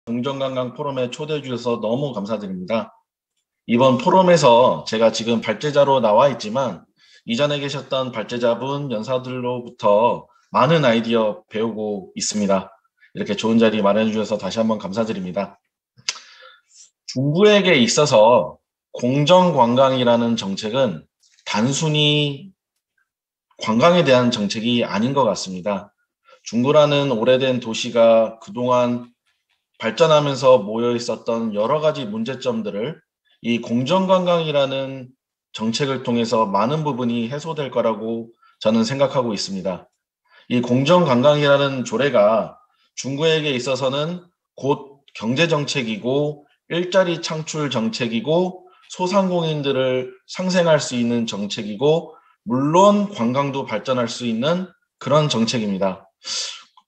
동정관광 포럼에 초대해 주셔서 너무 감사드립니다. 이번 포럼에서 제가 지금 발제자로 나와 있지만 이전에 계셨던 발제자분 연사들로부터 많은 아이디어 배우고 있습니다. 이렇게 좋은 자리 마련해 주셔서 다시 한번 감사드립니다. 중구에게 있어서 공정관광이라는 정책은 단순히 관광에 대한 정책이 아닌 것 같습니다. 중구라는 오래된 도시가 그동안 발전하면서 모여 있었던 여러 가지 문제점들을 이 공정관광이라는 정책을 통해서 많은 부분이 해소될 거라고 저는 생각하고 있습니다. 이 공정관광이라는 조례가 중구에게 있어서는 곧 경제정책이고 일자리 창출 정책이고 소상공인들을 상생할 수 있는 정책이고 물론 관광도 발전할 수 있는 그런 정책입니다.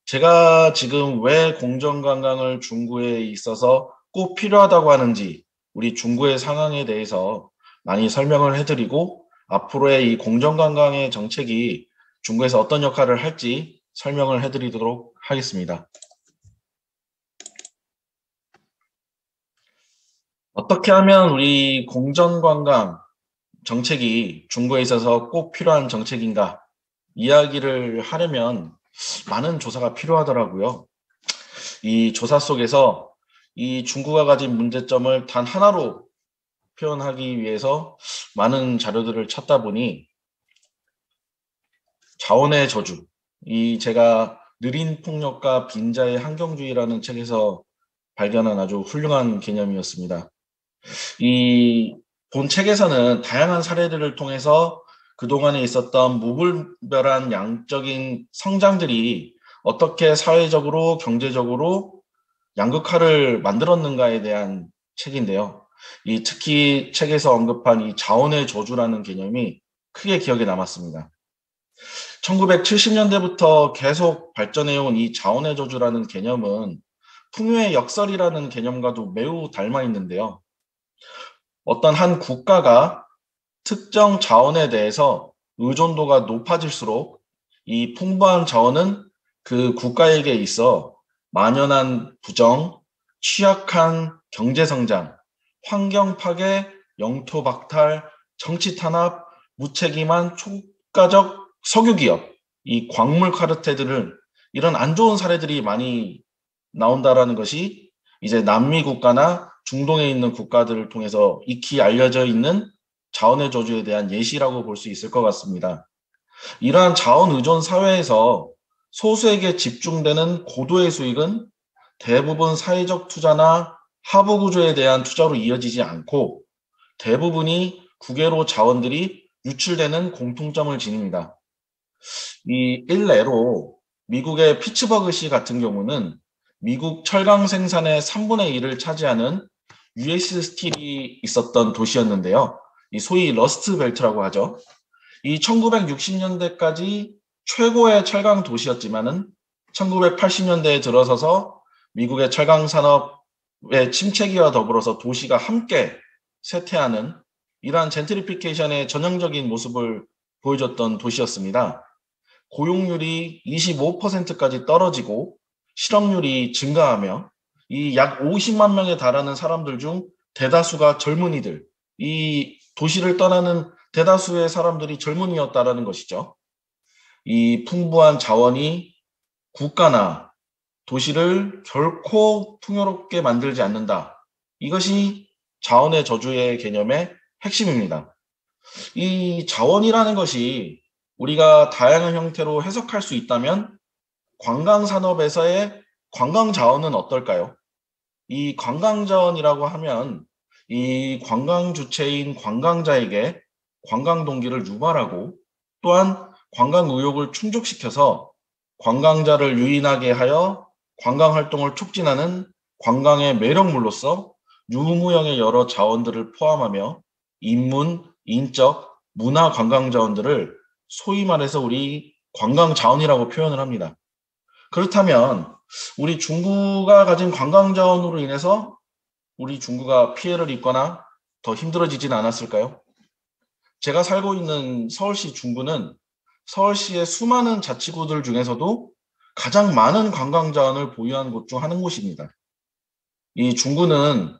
제가 지금 왜 공정관광을 중구에 있어서 꼭 필요하다고 하는지 우리 중구의 상황에 대해서 많이 설명을 해드리고 앞으로의 이 공정관광의 정책이 중구에서 어떤 역할을 할지 설명을 해드리도록 하겠습니다. 어떻게 하면 우리 공정관광 정책이 중구에 있어서 꼭 필요한 정책인가 이야기를 하려면 많은 조사가 필요하더라고요. 이 조사 속에서 이 중국가 가진 문제점을 단 하나로 표현하기 위해서 많은 자료들을 찾다 보니 자원의 저주, 이 제가 느린 폭력과 빈자의 환경주의라는 책에서 발견한 아주 훌륭한 개념이었습니다. 이 본 책에서는 다양한 사례들을 통해서 그동안에 있었던 무분별한 양적인 성장들이 어떻게 사회적으로 경제적으로 양극화를 만들었는가에 대한 책인데요. 이 특히 책에서 언급한 이 자원의 저주라는 개념이 크게 기억에 남았습니다. 1970년대부터 계속 발전해온 이 자원의 저주라는 개념은 풍요의 역설이라는 개념과도 매우 닮아 있는데요. 어떤 한 국가가 특정 자원에 대해서 의존도가 높아질수록 이 풍부한 자원은 그 국가에게 있어 만연한 부정, 취약한 경제성장, 환경 파괴, 영토 박탈, 정치 탄압, 무책임한 초가적 석유기업, 이 광물 카르텔들을 이런 안 좋은 사례들이 많이 나온다라는 것이 이제 남미 국가나 중동에 있는 국가들을 통해서 익히 알려져 있는 자원의 저주에 대한 예시라고 볼 수 있을 것 같습니다. 이러한 자원 의존 사회에서 소수에게 집중되는 고도의 수익은 대부분 사회적 투자나 하부 구조에 대한 투자로 이어지지 않고 대부분이 국외로 자원들이 유출되는 공통점을 지닙니다. 이 일례로 미국의 피츠버그시 같은 경우는 미국 철강 생산의 3분의 1을 차지하는 US 스틸이 있었던 도시였는데요. 이 소위 러스트 벨트라고 하죠. 이 1960년대까지 최고의 철강 도시였지만은 1980년대에 들어서서 미국의 철강 산업의 침체기와 더불어서 도시가 함께 쇠퇴하는 이러한 젠트리피케이션의 전형적인 모습을 보여줬던 도시였습니다. 고용률이 25%까지 떨어지고 실업률이 증가하며 이 약 50만 명에 달하는 사람들 중 대다수가 젊은이들, 이 도시를 떠나는 대다수의 사람들이 젊은이였다라는 것이죠. 이 풍부한 자원이 국가나 도시를 결코 풍요롭게 만들지 않는다. 이것이 자원의 저주의 개념의 핵심입니다. 이 자원이라는 것이 우리가 다양한 형태로 해석할 수 있다면 관광산업에서의 관광자원은 어떨까요? 이 관광자원이라고 하면 이 관광 주체인 관광자에게 관광 동기를 유발하고 또한 관광 의욕을 충족시켜서 관광자를 유인하게 하여 관광 활동을 촉진하는 관광의 매력물로서 유무형의 여러 자원들을 포함하며 인문, 인적, 문화 관광 자원들을 소위 말해서 우리 관광 자원이라고 표현을 합니다. 그렇다면 우리 중구가 가진 관광 자원으로 인해서 우리 중구가 피해를 입거나 더 힘들어지지는 않았을까요? 제가 살고 있는 서울시 중구는 서울시의 수많은 자치구들 중에서도 가장 많은 관광 자원을 보유한 곳 중 한 곳입니다. 이 중구는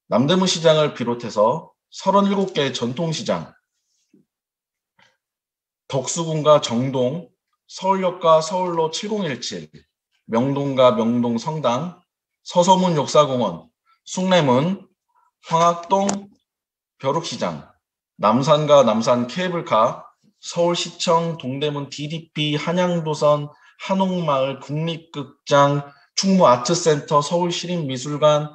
남대문 시장을 비롯해서 37개 전통시장, 덕수궁과 정동, 서울역과 서울로 7017, 명동과 명동 성당, 서서문 역사공원, 숭례문, 황학동 벼룩시장, 남산과 남산 케이블카, 서울시청, 동대문 DDP, 한양도선, 한옥마을, 국립극장, 충무아트센터, 서울시립미술관,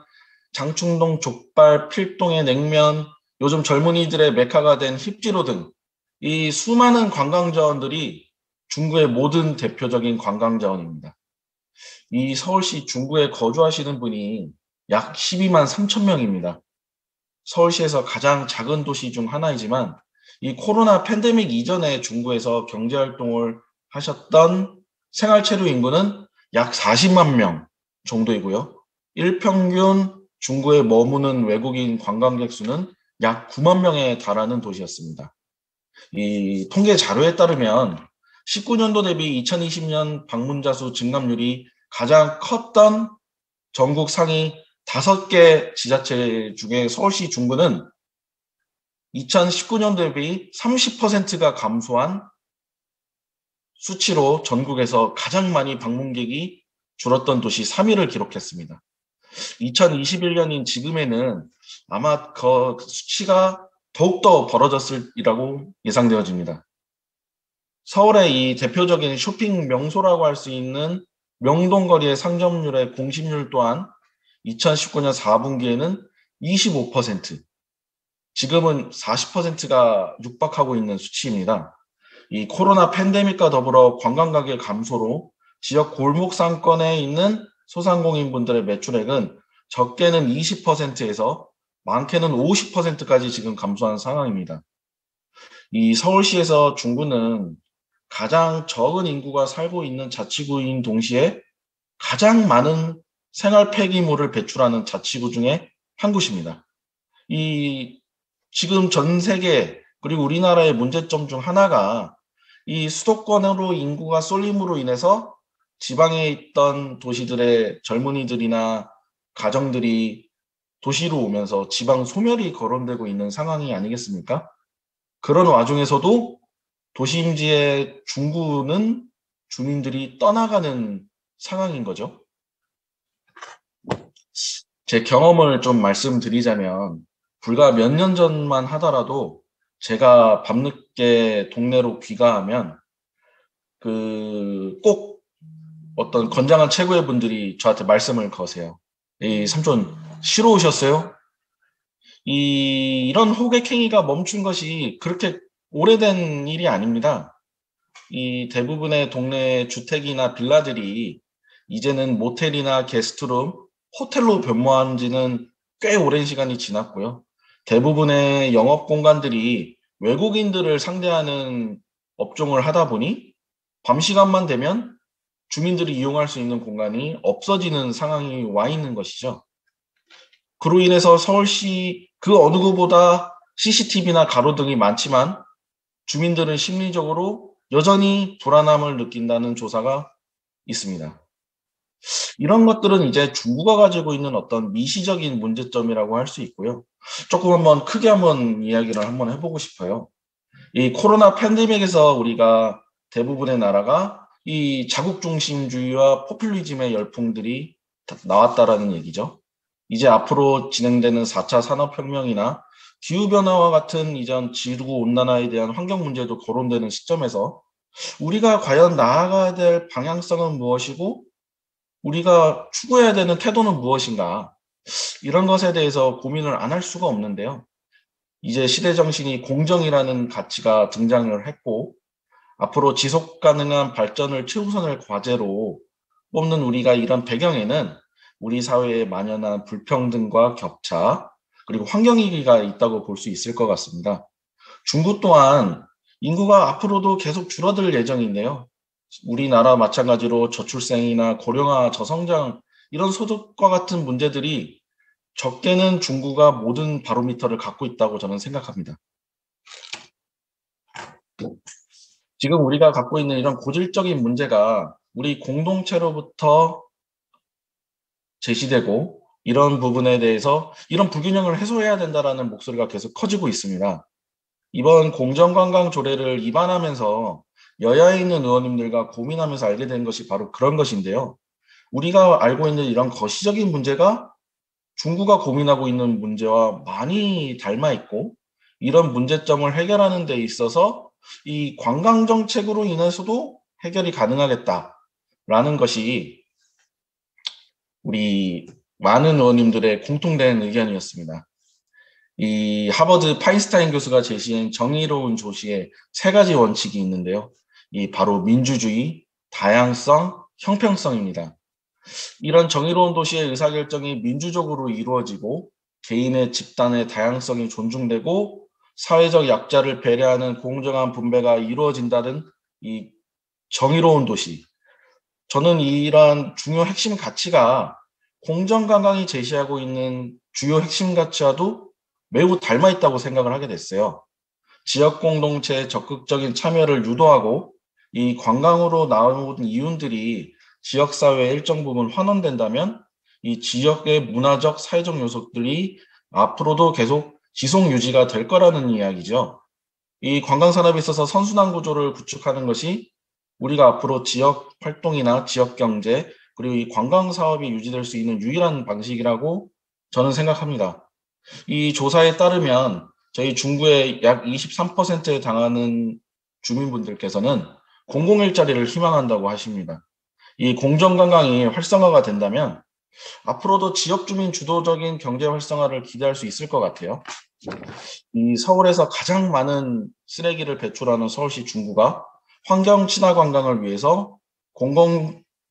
장충동 족발, 필동의 냉면, 요즘 젊은이들의 메카가 된 힙지로 등 이 수많은 관광자원들이 중구의 모든 대표적인 관광자원입니다. 이 서울시 중구에 거주하시는 분이 약 12만 3천 명입니다. 서울시에서 가장 작은 도시 중 하나이지만 이 코로나 팬데믹 이전에 중구에서 경제활동을 하셨던 생활체류 인구는 약 40만 명 정도이고요. 일평균 중구에 머무는 외국인 관광객 수는 약 9만 명에 달하는 도시였습니다. 이 통계 자료에 따르면 19년도 대비 2020년 방문자 수 증감률이 가장 컸던 전국 상위 5개 지자체 중에 서울시 중구는 2019년 대비 30%가 감소한 수치로 전국에서 가장 많이 방문객이 줄었던 도시 3위를 기록했습니다. 2021년인 지금에는 아마 그 수치가 더욱더 벌어졌으리라고 예상되어집니다. 서울의 이 대표적인 쇼핑 명소라고 할 수 있는 명동거리의 상점률의 공시률 또한 2019년 4분기에는 25%, 지금은 40%가 육박하고 있는 수치입니다. 이 코로나 팬데믹과 더불어 관광가격 감소로 지역 골목 상권에 있는 소상공인분들의 매출액은 적게는 20%에서 많게는 50%까지 지금 감소한 상황입니다. 이 서울시에서 중구는 가장 적은 인구가 살고 있는 자치구인 동시에 가장 많은 생활 폐기물을 배출하는 자치구 중에 한 곳입니다. 이 지금 전 세계 그리고 우리나라의 문제점 중 하나가 이 수도권으로 인구가 쏠림으로 인해서 지방에 있던 도시들의 젊은이들이나 가정들이 도시로 오면서 지방 소멸이 거론되고 있는 상황이 아니겠습니까? 그런 와중에서도 도심지의 중구는 주민들이 떠나가는 상황인 거죠. 제 경험을 좀 말씀드리자면 불과 몇 년 전만 하더라도 제가 밤늦게 동네로 귀가하면 꼭 어떤 건장한 최고의 분들이 저한테 말씀을 거세요. 이 삼촌 쉬러 오셨어요? 이런 호객행위가 멈춘 것이 그렇게 오래된 일이 아닙니다. 이 대부분의 동네 주택이나 빌라들이 이제는 모텔이나 게스트룸, 호텔로 변모한 지는 꽤 오랜 시간이 지났고요. 대부분의 영업 공간들이 외국인들을 상대하는 업종을 하다 보니 밤 시간만 되면 주민들이 이용할 수 있는 공간이 없어지는 상황이 와 있는 것이죠. 그로 인해서 서울시 그 어느 곳보다 CCTV나 가로등이 많지만 주민들은 심리적으로 여전히 불안함을 느낀다는 조사가 있습니다. 이런 것들은 이제 중구가 가지고 있는 어떤 미시적인 문제점이라고 할 수 있고요. 조금 크게 이야기를 해보고 싶어요. 이 코로나 팬데믹에서 우리가 대부분의 나라가 이 자국중심주의와 포퓰리즘의 열풍들이 나왔다라는 얘기죠. 이제 앞으로 진행되는 4차 산업혁명이나 기후변화와 같은 이전 지구온난화에 대한 환경 문제도 거론되는 시점에서 우리가 과연 나아가야 될 방향성은 무엇이고 우리가 추구해야 되는 태도는 무엇인가, 이런 것에 대해서 고민을 안 할 수가 없는데요. 이제 시대정신이 공정이라는 가치가 등장을 했고 앞으로 지속 가능한 발전을 최우선의 과제로 뽑는 우리가 이런 배경에는 우리 사회에 만연한 불평등과 격차 그리고 환경위기가 있다고 볼 수 있을 것 같습니다. 중국 또한 인구가 앞으로도 계속 줄어들 예정인데요. 우리나라 마찬가지로 저출생이나 고령화, 저성장 이런 소득과 같은 문제들이 적게는 중구가 모든 바로미터를 갖고 있다고 저는 생각합니다. 지금 우리가 갖고 있는 이런 고질적인 문제가 우리 공동체로부터 제시되고 이런 부분에 대해서 이런 불균형을 해소해야 된다라는 목소리가 계속 커지고 있습니다. 이번 공정관광 조례를 입안하면서 여야에 있는 의원님들과 고민하면서 알게 된 것이 바로 그런 것인데요. 우리가 알고 있는 이런 거시적인 문제가 중구가 고민하고 있는 문제와 많이 닮아 있고, 이런 문제점을 해결하는 데 있어서 이 관광 정책으로 인해서도 해결이 가능하겠다라는 것이 우리 많은 의원님들의 공통된 의견이었습니다. 이 하버드 파인스타인 교수가 제시한 정의로운 도시의 세 가지 원칙이 있는데요. 이 바로 민주주의, 다양성, 형평성입니다. 이런 정의로운 도시의 의사결정이 민주적으로 이루어지고 개인의 집단의 다양성이 존중되고 사회적 약자를 배려하는 공정한 분배가 이루어진다는 이 정의로운 도시. 저는 이러한 중요 핵심 가치가 공정관광이 제시하고 있는 주요 핵심 가치와도 매우 닮아 있다고 생각을 하게 됐어요. 지역 공동체의 적극적인 참여를 유도하고 이 관광으로 나오는 이윤들이 지역사회의 일정 부분 환원된다면 이 지역의 문화적, 사회적 요소들이 앞으로도 계속 지속 유지가 될 거라는 이야기죠. 이 관광산업에 있어서 선순환 구조를 구축하는 것이 우리가 앞으로 지역 활동이나 지역 경제, 그리고 이 관광 사업이 유지될 수 있는 유일한 방식이라고 저는 생각합니다. 이 조사에 따르면 저희 중구의 약 23%에 당하는 주민분들께서는 공공일자리를 희망한다고 하십니다. 이 공정관광이 활성화가 된다면 앞으로도 지역 주민 주도적인 경제 활성화를 기대할 수 있을 것 같아요. 이 서울에서 가장 많은 쓰레기를 배출하는 서울시 중구가 환경 친화 관광을 위해서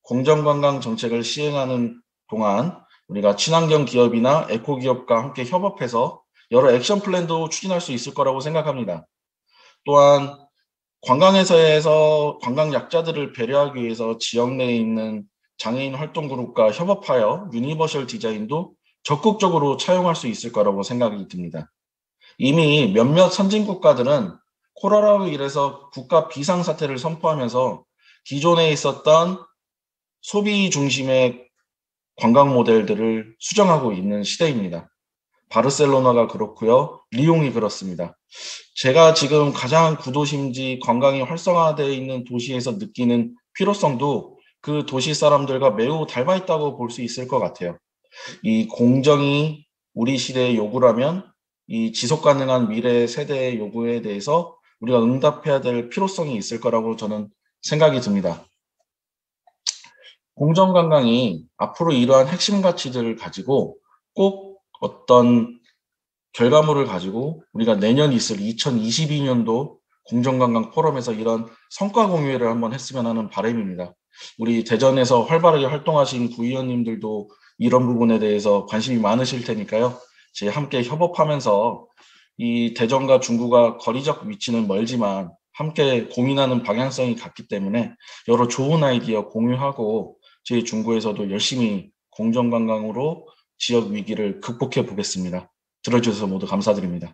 공정관광 정책을 시행하는 동안 우리가 친환경 기업이나 에코 기업과 함께 협업해서 여러 액션 플랜도 추진할 수 있을 거라고 생각합니다. 또한 관광에서에서 관광 약자들을 배려하기 위해서 지역 내에 있는 장애인 활동 그룹과 협업하여 유니버셜 디자인도 적극적으로 차용할 수 있을 거라고 생각이 듭니다. 이미 몇몇 선진 국가들은 코로나로 인해서 국가 비상사태를 선포하면서 기존에 있었던 소비 중심의 관광 모델들을 수정하고 있는 시대입니다. 바르셀로나가 그렇고요. 리옹이 그렇습니다. 제가 지금 가장 구도심지 관광이 활성화되어 있는 도시에서 느끼는 필요성도 그 도시 사람들과 매우 닮아 있다고 볼 수 있을 것 같아요. 이 공정이 우리 시대의 요구라면 이 지속 가능한 미래 세대의 요구에 대해서 우리가 응답해야 될 필요성이 있을 거라고 저는 생각이 듭니다. 공정관광이 앞으로 이러한 핵심 가치들을 가지고 꼭 어떤 결과물을 가지고 우리가 내년 있을 2022년도 공정관광 포럼에서 이런 성과 공유회를 한번 했으면 하는 바람입니다. 우리 대전에서 활발하게 활동하신 구의원님들도 이런 부분에 대해서 관심이 많으실 테니까요. 저희 함께 협업하면서 이 대전과 중구가 거리적 위치는 멀지만 함께 고민하는 방향성이 같기 때문에 여러 좋은 아이디어 공유하고 저희 중구에서도 열심히 공정관광으로 지역 위기를 극복해 보겠습니다. 들어주셔서 모두 감사드립니다.